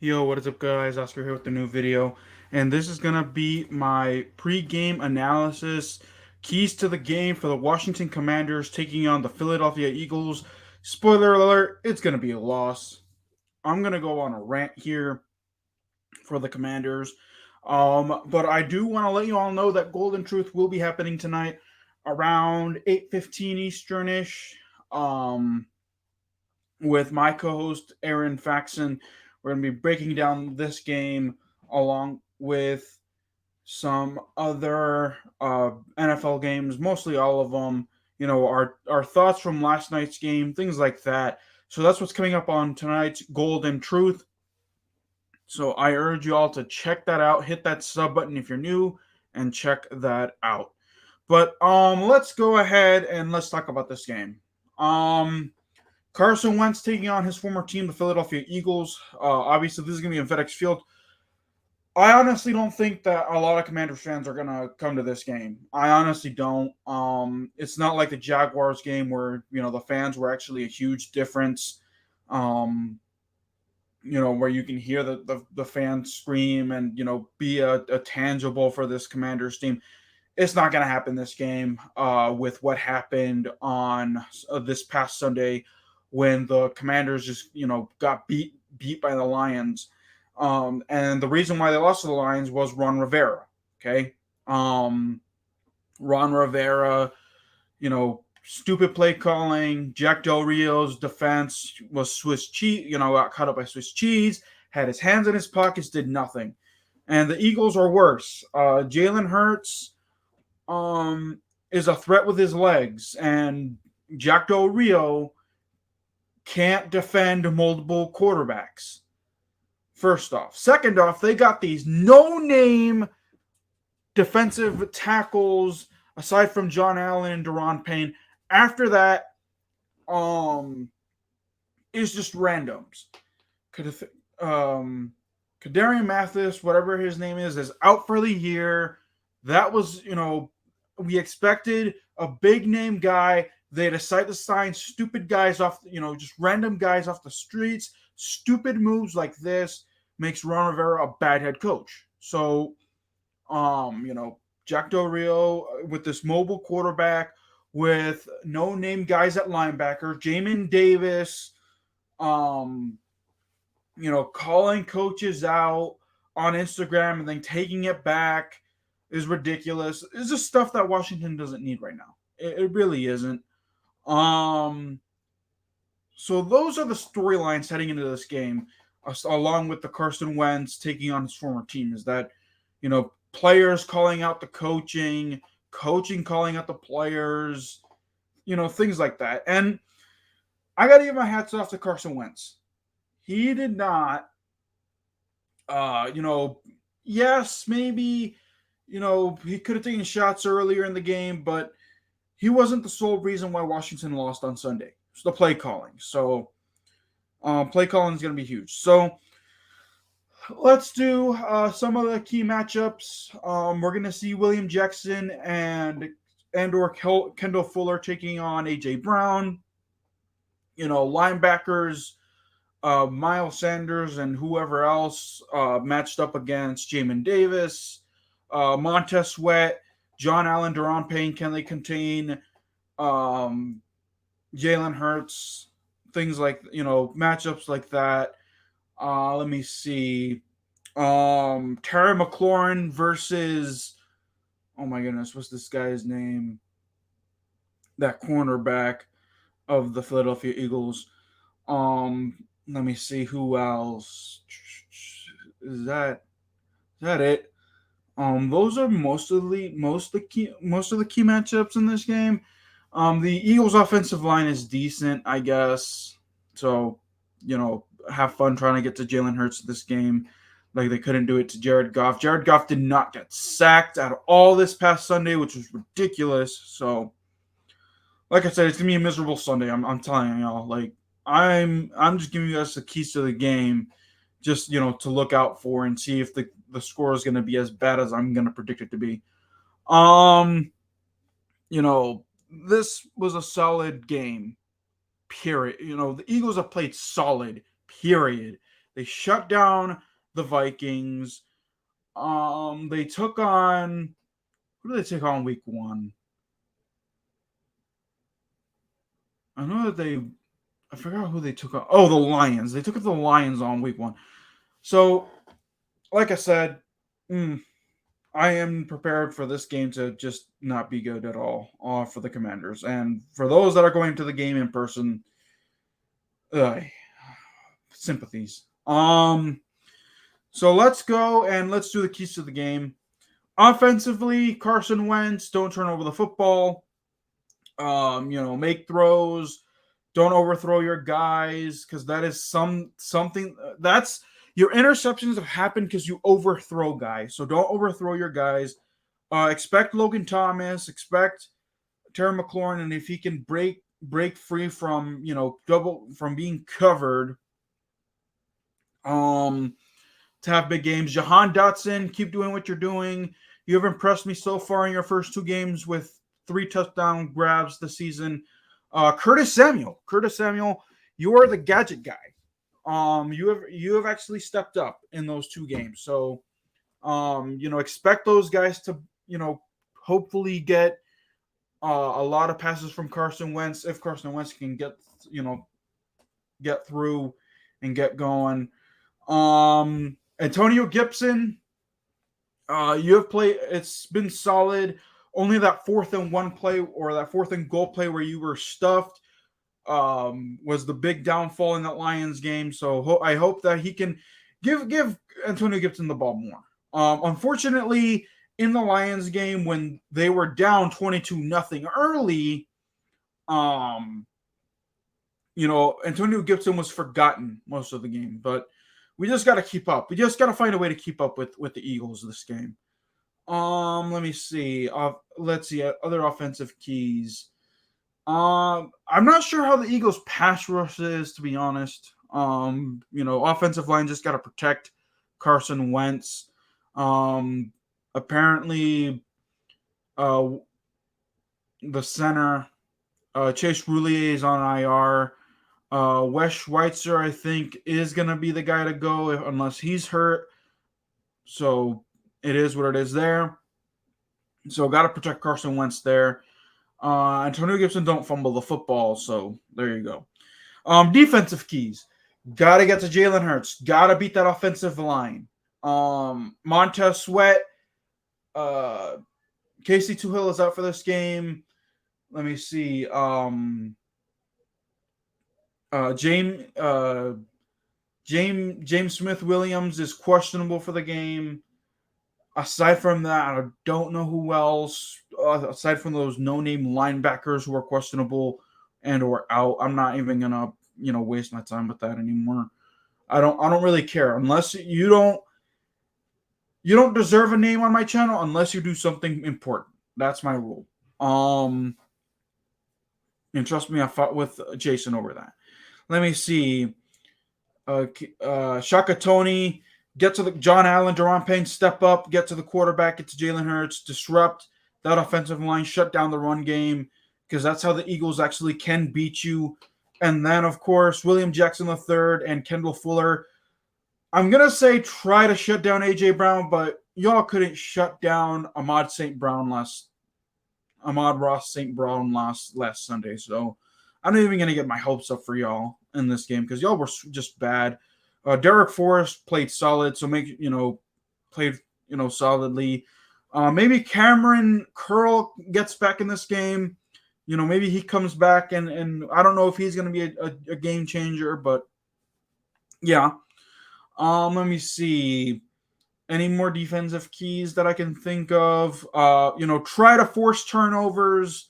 Yo, what is up, guys? Oscar here with the new video, and this is gonna be my pre-game analysis. Keys to the game for the Washington Commanders taking on the Philadelphia Eagles. Spoiler alert: it's gonna be a loss. I'm gonna go on a rant here for the Commanders, but I do want to let you all know that Golden Truth will be happening tonight around 8:15 Easternish. Um, with my co-host Aaron Faxon. We're going to be breaking down this game along with some other NFL games, mostly all of them. You know, our thoughts from last night's game, things like that. So that's what's coming up on tonight's Golden Truth. So I urge you all to check that out. Hit that sub button if you're new, and check that out. But let's go ahead and let's talk about this game. Carson Wentz taking on his former team, the Philadelphia Eagles. Obviously, this is going to be in FedEx Field. I honestly don't think that a lot of Commanders fans are going to come to this game. I honestly don't. It's not like the Jaguars game where, the fans were actually a huge difference. Where you can hear the fans scream and, be a tangible for this Commanders team. It's not going to happen this game with what happened on this past Sunday when the Commanders just got beat by the Lions. And the reason why they lost to the Lions was Ron Rivera. Okay, Ron Rivera, stupid play calling. Jack DelRio's defense was Swiss cheese. Got caught up by Swiss cheese. Had his hands in his pockets, did nothing. And the Eagles are worse. Jaylon Herts is a threat with his legs, and Jack DelRio can't defend multiple quarterbacks. First off. Second off, they got these no-name defensive tackles aside from John Allen and Daron Payne. After that, is just randoms. Kadarian Mathis, whatever his name is out for the year. That was, we expected a big name guy. They decide to sign stupid guys off, just random guys off the streets. Stupid moves like this makes Ron Rivera a bad head coach. So, Jack DelRio with this mobile quarterback with no-name guys at linebacker, Jamin Davis, calling coaches out on Instagram and then taking it back is ridiculous. It's just stuff that Washington doesn't need right now. It really isn't. So those are the storylines heading into this game, along with the Carson Wentz taking on his former team. Is that, players calling out the coaching calling out the players, things like that. And I got to give my hats off to Carson Wentz. He did not, yes, maybe, he could have taken shots earlier in the game, but he wasn't the sole reason why Washington lost on Sunday. It's the play calling. So, play calling is going to be huge. So, let's do some of the key matchups. We're going to see William Jackson or Kendall Fuller taking on A.J. Brown. Linebackers, Miles Sanders and whoever else matched up against Jamin Davis, Montez Sweat, John Allen, Daron Payne. Can they contain Jaylon Herts? Things like, matchups like that. Let me see. Terry McLaurin versus, oh my goodness, what's this guy's name? That cornerback of the Philadelphia Eagles. Let me see who else. Is that it? Those are most of the key matchups in this game. The Eagles' offensive line is decent, I guess. So, have fun trying to get to Jalen Hurts this game. Like they couldn't do it to Jared Goff. Jared Goff did not get sacked at all this past Sunday, which was ridiculous. So, like I said, it's gonna be a miserable Sunday. I'm telling y'all. Like I'm just giving you guys the keys to the game, just to look out for and see if the score is gonna be as bad as I'm gonna predict it to be. This was a solid game. Period. The Eagles have played solid. Period. They shut down the Vikings. They took on, who did they take on week 1? I know that I forgot who they took on. Oh, the Lions. They took the Lions on week 1. So, like I said, I am prepared for this game to just not be good at all for the Commanders. And for those that are going to the game in person, sympathies. So let's go and let's do the keys to the game. Offensively, Carson Wentz, don't turn over the football. Make throws. Don't overthrow your guys, because that is something that's your interceptions have happened because you overthrow guys. So don't overthrow your guys. Expect Logan Thomas, expect Terry McLaurin, and if he can break free from from being covered, to have big games. Jahan Dotson, keep doing what you're doing. You have impressed me so far in your first 2 games with 3 touchdown grabs this season. Curtis Samuel, you are the gadget guy. You have actually stepped up in those 2 games. So, expect those guys to, hopefully get a lot of passes from Carson Wentz, if Carson Wentz can get through and get going. Antonio Gibson, you have played. It's been solid. Only that 4th and 1 play, or that 4th and goal play where you were stuffed, was the big downfall in that Lions game. So I hope that he can give Antonio Gibson the ball more. Unfortunately, in the Lions game, when they were down 22-0 early, Antonio Gibson was forgotten most of the game. But we just got to keep up. We just got to find a way to keep up with the Eagles this game. Let me see. Let's see other offensive keys. I'm not sure how the Eagles' pass rush is, to be honest. Offensive line just got to protect Carson Wentz. Apparently, the center, Chase Roulier, is on IR. Wes Schweitzer, I think, is going to be the guy to go unless he's hurt. So it is what it is there. So got to protect Carson Wentz there. Antonio Gibson, don't fumble the football. So there you go. Defensive keys. Got to get to Jaylon Herts. Got to beat that offensive line. Montez Sweat. Casey Tuhill is out for this game. Let me see. James Smith Williams is questionable for the game. Aside from that, I don't know who else. Aside from those no-name linebackers who are questionable and or out, I'm not even gonna waste my time with that anymore. I don't really care unless you don't deserve a name on my channel unless you do something important. That's my rule. And trust me, I fought with Jason over that. Let me see. Shaka Tony, get to the John Allen, Daron Payne, step up, get to the quarterback, get to Jaylon Herts, disrupt that offensive line, shut down the run game, because that's how the Eagles actually can beat you. And then, of course, William Jackson III and Kendall Fuller. I'm going to say try to shut down A.J. Brown, but y'all couldn't shut down Ahmad Ross St. Brown last Sunday. So I'm not even going to get my hopes up for y'all in this game because y'all were just bad. Derek Forrest played solid, so played solidly. Maybe Cameron Curl gets back in this game. Maybe he comes back, and I don't know if he's going to be a game changer, but yeah. Let me see. Any more defensive keys that I can think of? Try to force turnovers.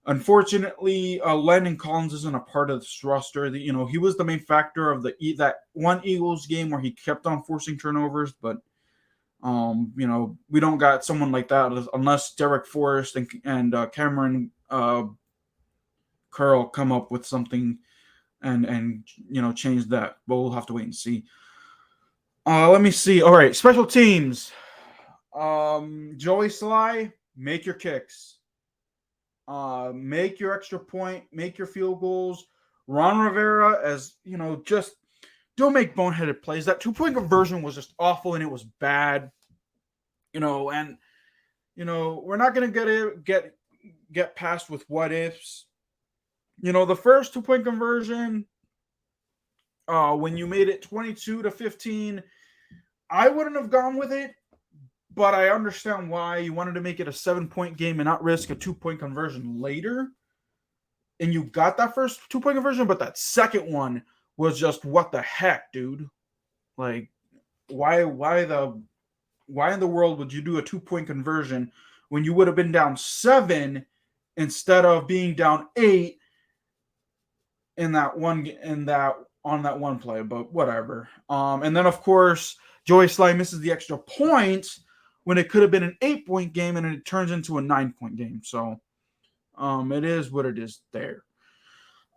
Unfortunately, Landon Collins isn't a part of this roster. He was the main factor of that one Eagles game where he kept on forcing turnovers, but we don't got someone like that unless Derek Forrest and Cameron Curl come up with something and change that. But we'll have to wait and see. Let me see. All right, special teams. Joey Sly, make your kicks. Make your extra point. Make your field goals. Ron Rivera, as just don't make boneheaded plays. That 2-point conversion was just awful and it was bad. And we're not gonna get past with what ifs. The first 2-point conversion, when you made it 22-15, I wouldn't have gone with it, but I understand why you wanted to make it a 7-point game and not risk a 2-point conversion later. And you got that first 2-point conversion, but that second one was just what the heck, dude? Like, why in the world would you do a 2-point conversion when you would have been down 7 instead of being down 8 on that one play? But whatever. And then of course Joey Sly misses the extra point when it could have been an 8-point game and it turns into a 9-point game. So it is what it is there.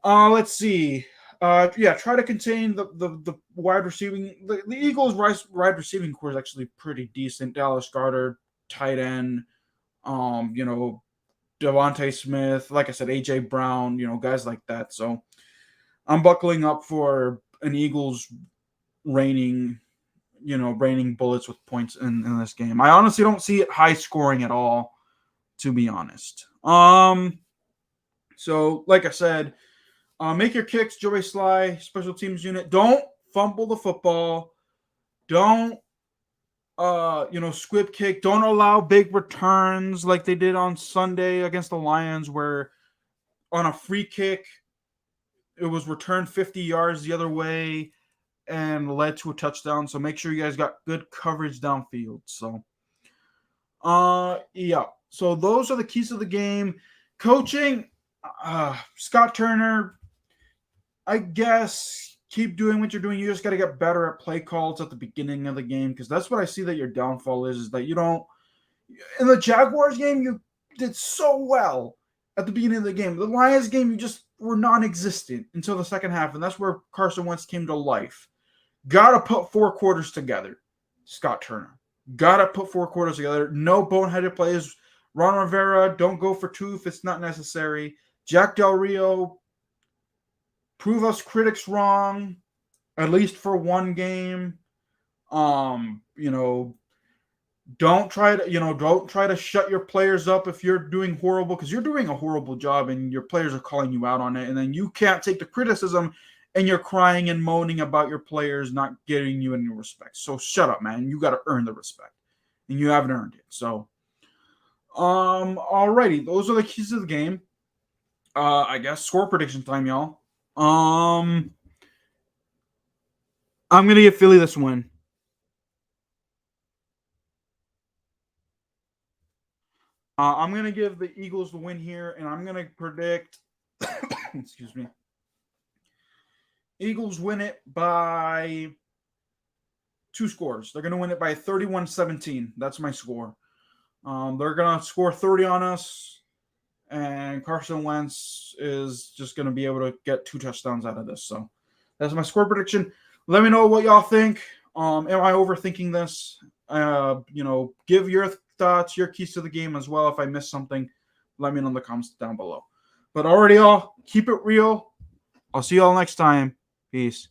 Let's see. Try to contain the wide receiving. The Eagles' wide receiving core is actually pretty decent. Dallas Goedert, tight end. Davanta Smith, like I said, AJ Brown. Guys like that. So I'm buckling up for an Eagles raining bullets with points in this game. I honestly don't see it high scoring at all, to be honest. So like I said. Make your kicks, Joey Sly, special teams unit. Don't fumble the football. Don't, squib kick. Don't allow big returns like they did on Sunday against the Lions, where on a free kick, it was returned 50 yards the other way and led to a touchdown. So make sure you guys got good coverage downfield. So, So those are the keys of the game. Coaching, Scott Turner, I guess keep doing what you're doing. You just got to get better at play calls at the beginning of the game, because that's what I see that your downfall is that you don't. In the Jaguars game, you did so well at the beginning of the game. The Lions game, you just were non-existent until the second half, and that's where Carson Wentz came to life. Got to put 4 quarters together, Scott Turner. Got to put 4 quarters together. No boneheaded plays. Ron Rivera, don't go for 2 if it's not necessary. Jack DelRio, prove us critics wrong, at least for one game. Don't try to shut your players up if you're doing horrible, because you're doing a horrible job and your players are calling you out on it, and then you can't take the criticism and you're crying and moaning about your players not getting you any respect. So shut up, man. You got to earn the respect, and you haven't earned it. So, alrighty, those are the keys of the game. I guess score prediction time, y'all. I'm gonna give Philly this win. I'm gonna give the Eagles the win here, and I'm gonna predict. Excuse me. Eagles win it by 2 scores. They're gonna win it by 31-17. That's my score. They're gonna score 30 on us. And Carson Wentz is just going to be able to get 2 touchdowns out of this. So that's my score prediction. Let me know what y'all think. Am I overthinking this? Give your thoughts, your keys to the game as well. If I missed something, let me know in the comments down below. But already, y'all, keep it real. I'll see y'all next time. Peace.